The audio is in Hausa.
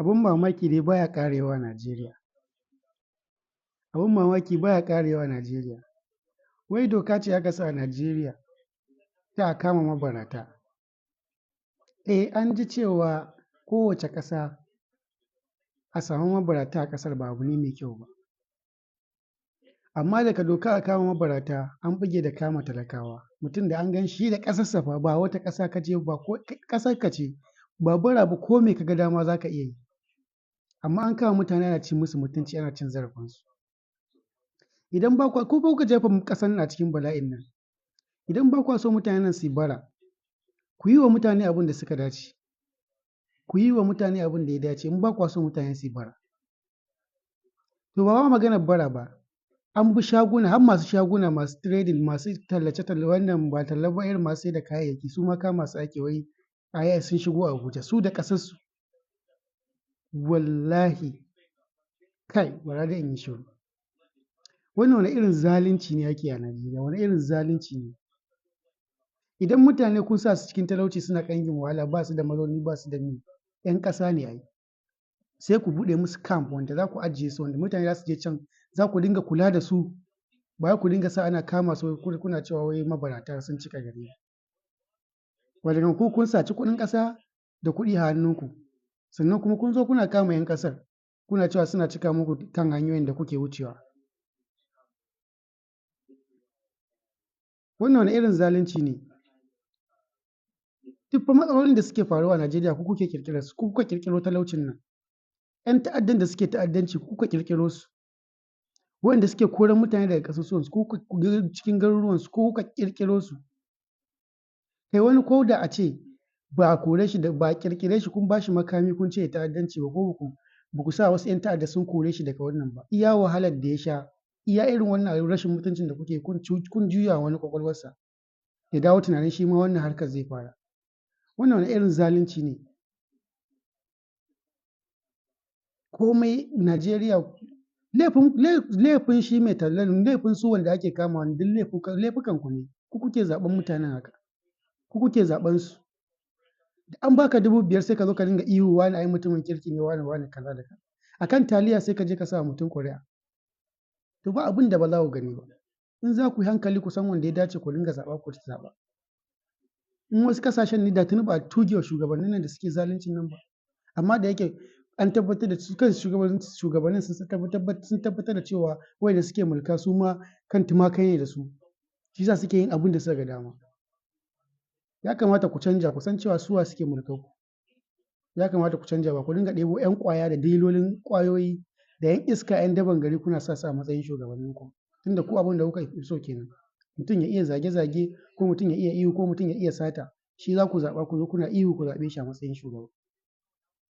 Abin mamaki dai baya ƙarewa Najeriya. Abin mamaki baya ƙarewa Najeriya. Wai doka ce aka sa a Najeriya ta a kama mabarata. An ji cewa kowace ƙasa a samu mabarata a ƙasar ba abu ne mai kyau ba. Amma daga doka a kama mabarata an buge da kama talakawa. Mutum da an gan shi da ƙasarsa fa ba wata ƙasa ka je ba ko ƙasar ka ce ba bara ba ko me ka ga dama za ka iya yi. Amma an kama mutane ana cin musu mutunci ana cin zarafinsu. Idan ba kwa ko kuka jefa ƙasar nan a cikin bala'in nan, idan ba kwa so mutanen nan su yi bara, ku yi wa mutane abin da suka dace. Ku yi wa mutane abin da ya dace in ba kwa so mutane su yi bara. To ba ma maganar bara ba, an bi shaguna har masu shaguna masu trading masu tallace-tallace wannan ba talla ba irin masu sai da kayayyaki su ma kama su ake wai ai sun shigo Abuja su da ƙasarsu. Wallahi kai bara dai in yi shiru. Wannan wane irin zalunci ne ake a Najeriya? Wane irin zalunci ne? Idan mutane kun sa su cikin talauci suna ƙangin wahala ba su da mazauni ba su da mi, 'yan ƙasa ne ai. Sai ku buɗe musu camp wanda za ku ajiye su wanda mutane za su je can za ku dinga kula da su. Ba ku dinga sa ana kama su kuna cewa wai mabarata sun cika gari. Watakan ku kun saci kuɗin ƙasa da kuɗi a hannunku. Sannan kuma kun zo kuna kama 'yan ƙasar kuna cewa suna cika muku kan hanyoyin da kuke wucewa. Wannan wane irin zalunci ne? Duk fa matsalolin da suke faruwa a Najeriya ku kuke ƙirƙirar su, ku kuka ƙirƙiro talaucin nan. 'Yan ta'addan da suke ta'addanci ku kuka ƙirƙiro su. Waɗanda suke koran mutane daga ƙasusuwansu ku kuka cikin garuruwansu ku kuka ƙirƙiro su. Kai wani ko da a ce ba a kore shi da ba a ƙirƙire shi kun ba shi makami kun ce ta'addanci ba ko ba ku sa wasu 'yan ta'adda sun kore shi daga wannan ba. Iya wahalar da ya sha, iya irin wannan rashin mutuncin da kuke kun juya wani ƙwaƙwalwarsa. Ya dawo tunanin shi ma wannan harkar zai fara. Wannan wane irin zalunci ne? Komai Najeriya laifin shi mai tallan laifin su wanda ake kamawa duk laifukan ku ne. Ku kuke zaɓen mutanen haka. Ku kuke zaɓen su. Da an baka 5,000 sai ka zo ka dinga ihu wane ai mutumin kirki ne wane kaza da kaza. A kan taliya sai ka je ka sa wa mutum ƙuri'a. To ba abin da ba za ku gani ba. In za ku yi hankali ku san wanda ya dace ku dinga zaɓa ku zaɓa. In wasu ƙasashen ne da tuni ba a tuge wa shugabannin nan da suke zaluncin nan ba. Amma da yake an tabbatar da su kansu shugabannin sun tabbatar da cewa waɗanda suke mulka su ma kan tumakai ne da su. Shi yasa suke yin abin da suka ga dama. Ya kamata ku canja ku san cewa su wa suke mulkar ku. Ya kamata ku canja ba ku dinga ɗebo 'yan ƙwaya da dilolin ƙwayoyi da 'yan iska 'yan daban gari kuna sa su a matsayin shugabanninku. Tunda ku abin da kuka fi so kenan. Mutum ya iya zage-zage ko mutum ya iya ihu ko mutum ya iya sata. Shi za ku zaɓa ku zo kuna ihu ku zaɓe shi a matsayin shugaba.